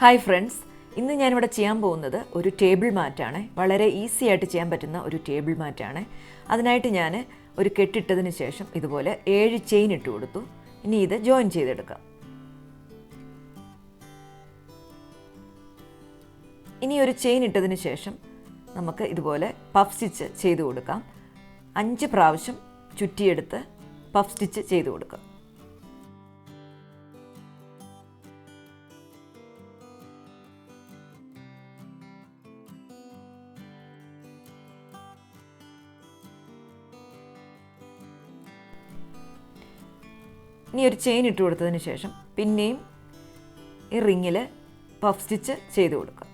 Hi friends, ഇന്ന് ഞാനിവിടെ ചെയ്യാൻ പോകുന്നത് ഒരു ടേബിൾ മാറ്റാണ്. വളരെ ഈസി ആയിട്ട് ചെയ്യാൻ പറ്റുന്ന ഒരു ടേബിൾ മാറ്റാണ്. അതിനായിട്ട് ഞാൻ ഒരു കെട്ടിട്ടതിന് ശേഷം ഇതുപോലെ 7 ചെയിൻ ഇട്ട് കൊടുത്തു. ഇനി ഇത് ജോയിൻ ചെയ്തെടുക്കാം. ഇനി ഒരു ചെയിൻ ഇട്ടതിന് ശേഷം നമുക്ക് ഇതുപോലെ പഫ് സ്റ്റിച്ച് ചെയ്ത് കൊടുക്കാം. 5 പ്രാവശ്യം ചുറ്റിയെടുത്ത് പഫ് സ്റ്റിച്ച് ചെയ്ത് കൊടുക്കാം. ഇനി ഒരു ചെയിൻ ഇട്ട് കൊടുത്തതിന് ശേഷം പിന്നെയും ഈ റിങ്ങിൽ പഫ് സ്റ്റിച്ച് ചെയ്ത് കൊടുക്കുക.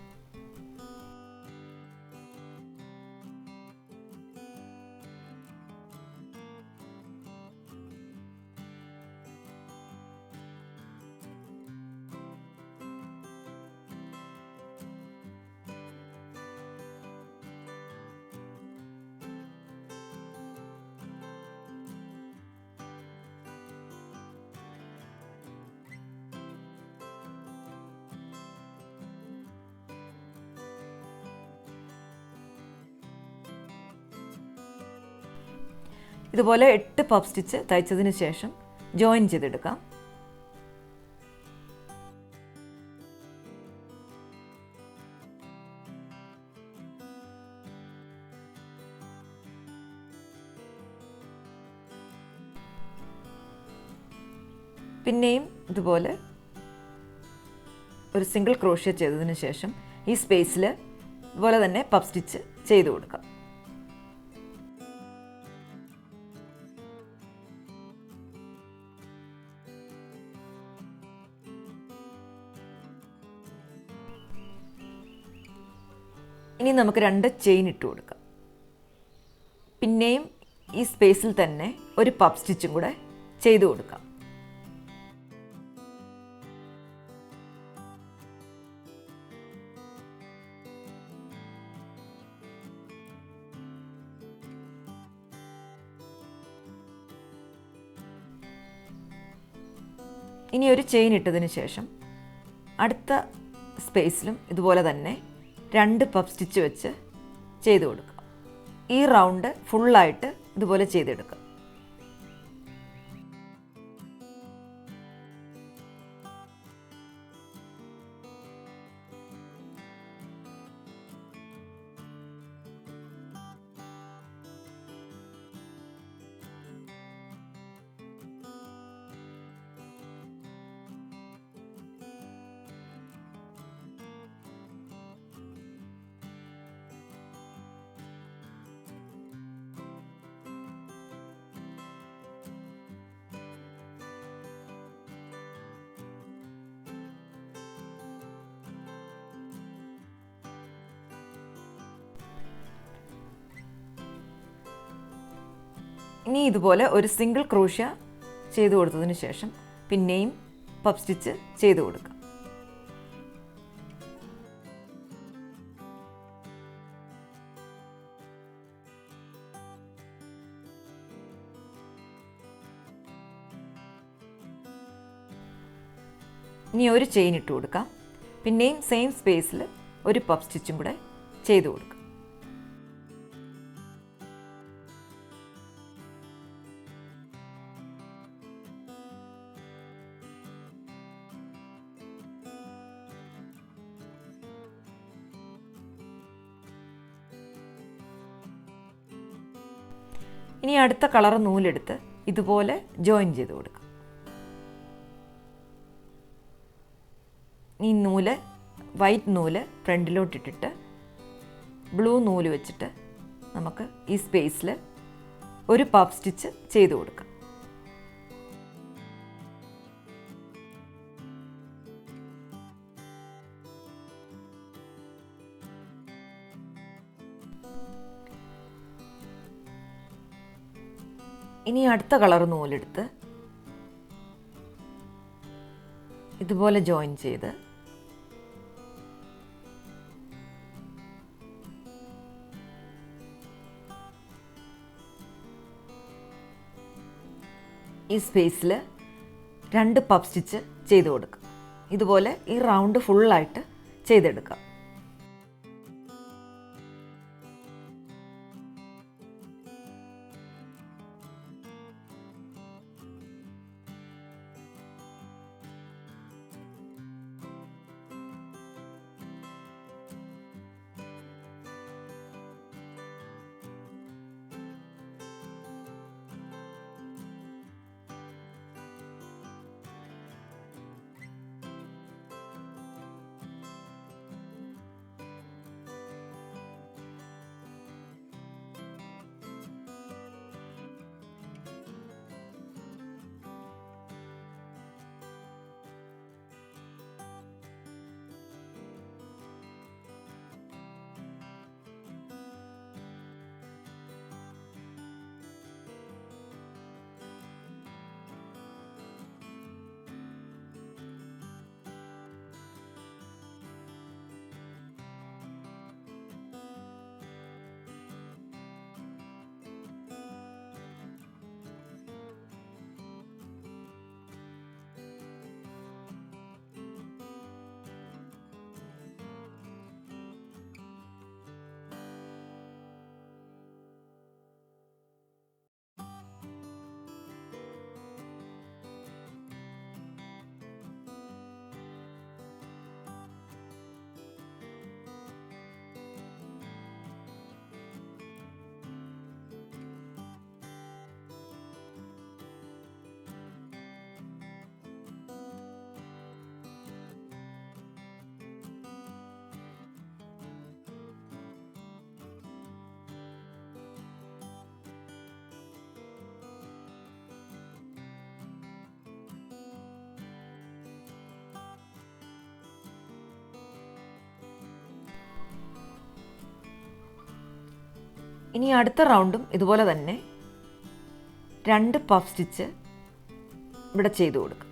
ഇതുപോലെ 8 പഫ് സ്റ്റിച്ച് തയ്ച്ചതിന് ശേഷം ജോയിൻ ചെയ്തെടുക്കാം. പിന്നെയും ഇതുപോലെ ഒരു സിംഗിൾ ക്രോഷ്യ ചെയ്തതിന് ശേഷം ഈ സ്പേസിൽ ഇതുപോലെ തന്നെ പഫ് സ്റ്റിച്ച് ചെയ്ത് കൊടുക്കാം. ഇനി നമുക്ക് 2 ചെയിൻ ഇട്ട് കൊടുക്കാം. പിന്നെയും ഈ സ്പേസിൽ തന്നെ ഒരു പഫ് സ്റ്റിച്ചും കൂടെ ചെയ്ത് കൊടുക്കാം. ഇനി ഒരു ചെയിൻ ഇട്ടതിന് ശേഷം അടുത്ത സ്പേസിലും ഇതുപോലെ തന്നെ 2 പഫ് സ്റ്റിച്ച് വെച്ച് ചെയ്ത് കൊടുക്കുക. ഈ റൗണ്ട് ഫുള്ളായിട്ട് ഇതുപോലെ ചെയ്തെടുക്കുക. ഇനി ഇതുപോലെ ഒരു സിംഗിൾ ക്രോഷ്യ ചെയ്ത് കൊടുത്തതിന് ശേഷം പിന്നെയും പഫ് സ്റ്റിച്ച് ചെയ്ത് കൊടുക്കുക. ഇനി ഒരു ചെയിൻ ഇട്ട് കൊടുക്കാം. പിന്നെയും സെയിം സ്പേസിൽ ഒരു പഫ് സ്റ്റിച്ചും കൂടെ ചെയ്ത് കൊടുക്കുക. ഇനി അടുത്ത കളർ നൂലെടുത്ത് ഇതുപോലെ ജോയിൻ ചെയ്ത് കൊടുക്കുക. ഈ നൂല് വൈറ്റ് നൂല് ഫ്രണ്ടിലോട്ടിട്ടിട്ട് ബ്ലൂ നൂല് വെച്ചിട്ട് നമുക്ക് ഈ സ്പേസിൽ ഒരു പഫ് സ്റ്റിച്ച് ചെയ്ത് കൊടുക്കാം. ഇനി അടുത്ത കളർ നൂലെടുത്ത് ഇതുപോലെ ജോയിൻ ചെയ്ത് ഈ സ്പേസിൽ 2 പഫ് സ്റ്റിച്ച് ചെയ്ത് കൊടുക്കുക. ഇതുപോലെ ഈ റൗണ്ട് ഫുള്ളായിട്ട് ചെയ്തെടുക്കാം. ഇനി അടുത്ത റൗണ്ടും ഇതുപോലെ തന്നെ 2 പഫ് സ്റ്റിച്ച് ഇവിടെ ചെയ്തു കൊടുക്കും.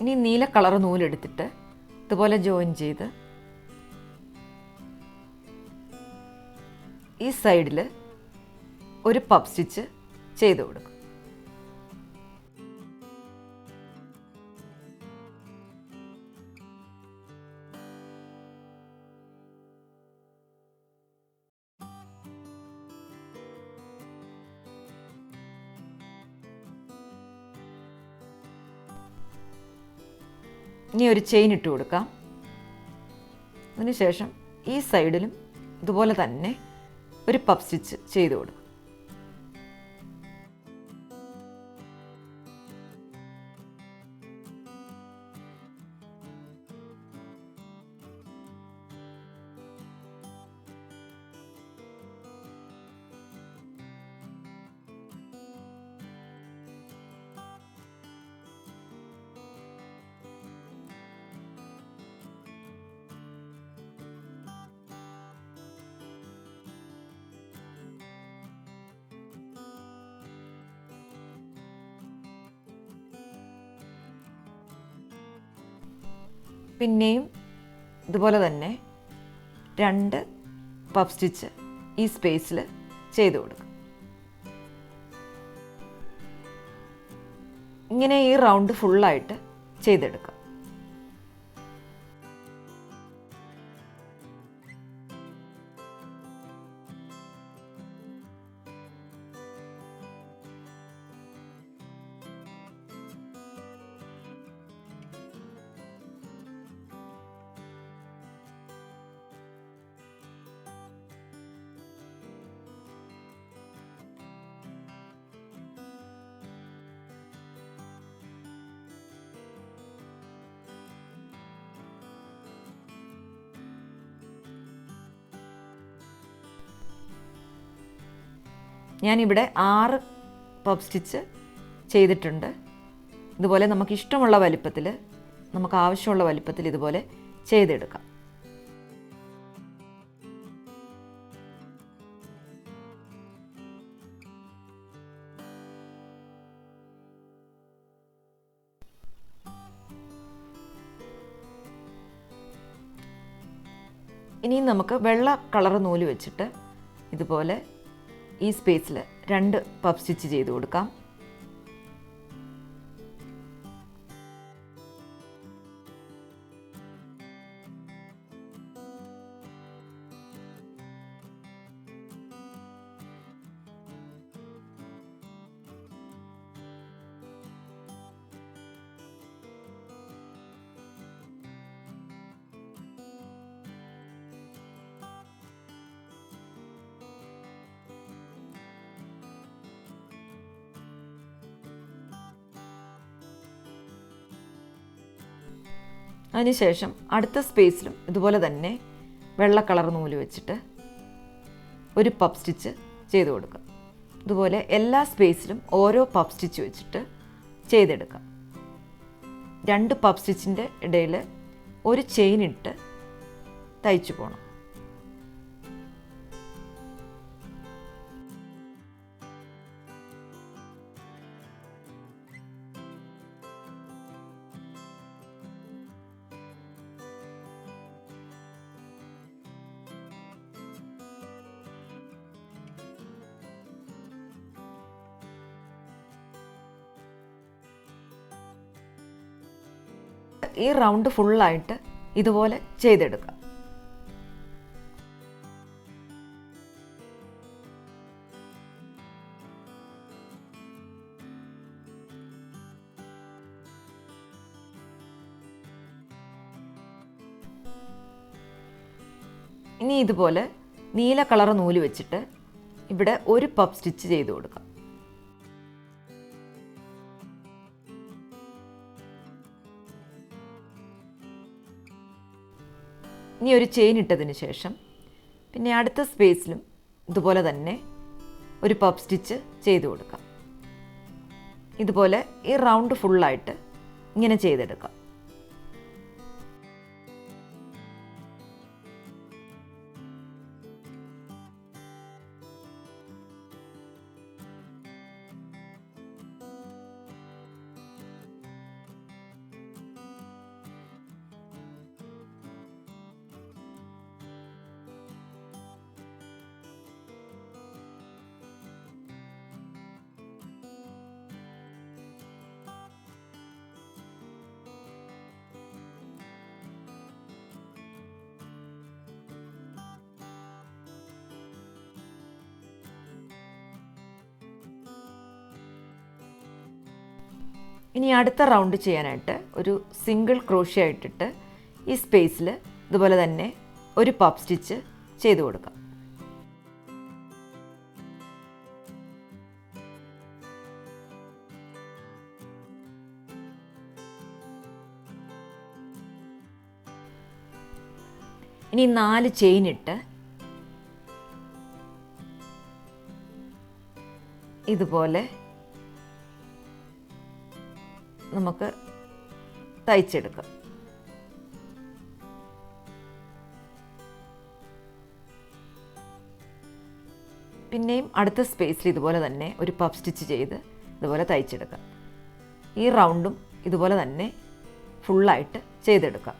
ഇനി നീല കളർ നൂലെടുത്തിട്ട് ഇതുപോലെ ജോയിൻ ചെയ്ത് ഈ സൈഡിൽ ഒരു പഫ് സ്റ്റിച്ച് ചെയ്ത് കൊടുക്കും. ഇനി ഒരു ചെയിൻ ഇട്ട് കൊടുക്കാം. അതിനുശേഷം ഈ സൈഡിലും ഇതുപോലെ തന്നെ ഒരു പഫ് സ്റ്റിച്ച് ചെയ്ത് കൊടുക്കും. പിന്നെയും ഇതുപോലെ തന്നെ 2 പഫ് സ്റ്റിച്ച് ഈ സ്പേസിൽ ചെയ്ത് കൊടുക്കും. ഇങ്ങനെ ഈ റൗണ്ട് ഫുള്ളായിട്ട് ചെയ്തെടുക്കാം. ഞാനിവിടെ 6 പഫ് സ്റ്റിച്ച് ചെയ്തിട്ടുണ്ട്. ഇതുപോലെ നമുക്ക് ഇഷ്ടമുള്ള വലിപ്പത്തിൽ, നമുക്ക് ആവശ്യമുള്ള വലിപ്പത്തിൽ ഇതുപോലെ ചെയ്തെടുക്കാം. ഇനിയും നമുക്ക് വെള്ള കളർ നൂല് വെച്ചിട്ട് ഇതുപോലെ ഈ സ്പേസിൽ 2 പഫ് സ്റ്റിച്ച് ചെയ്ത് കൊടുക്കാം. അതിനുശേഷം അടുത്ത സ്പേസിലും ഇതുപോലെ തന്നെ വെള്ള കളർ നൂല് വെച്ചിട്ട് ഒരു പഫ് സ്റ്റിച്ച് ചെയ്ത് കൊടുക്കാം. ഇതുപോലെ എല്ലാ സ്പേസിലും ഓരോ പഫ് സ്റ്റിച്ച് വെച്ചിട്ട് ചെയ്തെടുക്കാം. 2 പഫ് സ്റ്റിച്ചിൻ്റെ ഇടയിൽ ഒരു ചെയിൻ ഇട്ട് തയ്ച്ചു പോകണം. ഈ റൗണ്ട് ഫുള്ളായിട്ട് ഇതുപോലെ ചെയ്തെടുക്കാം. ഇനി ഇതുപോലെ നീല കളർ നൂല് വെച്ചിട്ട് ഇവിടെ ഒരു പഫ് സ്റ്റിച്ച് ചെയ്ത് കൊടുക്കാം. ഇനി ഒരു ചെയിൻ ഇട്ടതിന് ശേഷം പിന്നെ അടുത്ത സ്പേസിലും ഇതുപോലെ തന്നെ ഒരു പഫ് സ്റ്റിച്ച് ചെയ്ത് കൊടുക്കാം. ഇതുപോലെ ഈ റൗണ്ട് ഫുള്ളായിട്ട് ഇങ്ങനെ ചെയ്തെടുക്കാം. ഇനി അടുത്ത റൗണ്ട് ചെയ്യാനായിട്ട് ഒരു സിംഗിൾ ക്രോഷ്യ ഇട്ടിട്ട് ഈ സ്പേസിൽ ഇതുപോലെ തന്നെ ഒരു പഫ് സ്റ്റിച്ച് ചെയ്ത് കൊടുക്കാം. ഇനി 4 ചെയിൻ ഇട്ട് ഇതുപോലെ നമുക്ക് തയ്ച്ചെടുക്കാം. പിന്നെയും അടുത്ത സ്പേസിൽ ഇതുപോലെ തന്നെ ഒരു പഫ് സ്റ്റിച്ച് ചെയ്ത് ഇതുപോലെ തയ്ച്ചെടുക്കാം. ഈ റൗണ്ടും ഇതുപോലെ തന്നെ ഫുള്ളായിട്ട് ചെയ്തെടുക്കാം.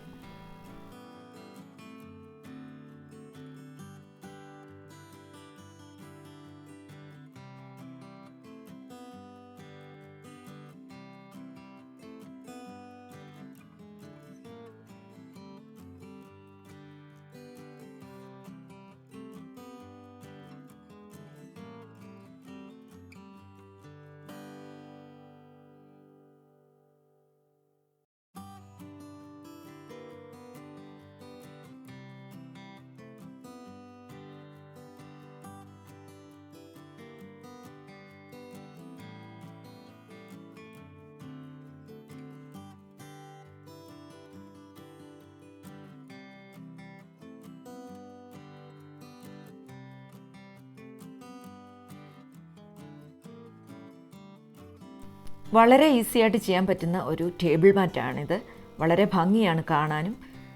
വളരെ ഈസി ആയിട്ട് ചെയ്യാൻ പറ്റുന്ന ഒരു ടേബിൾ മാറ്റാണിത്. വളരെ ഭംഗിയാണ് കാണാനും.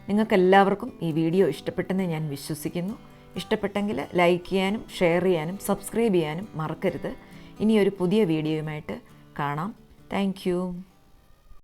നിങ്ങൾക്കെല്ലാവർക്കും ഈ വീഡിയോ ഇഷ്ടപ്പെട്ടെന്ന് ഞാൻ വിശ്വസിക്കുന്നു. ഇഷ്ടപ്പെട്ടെങ്കിൽ ലൈക്ക് ചെയ്യാനും ഷെയർ ചെയ്യാനും സബ്സ്ക്രൈബ് ചെയ്യാനും മറക്കരുത്. ഇനിയൊരു പുതിയ വീഡിയോയുമായിട്ട് കാണാം. Thank you.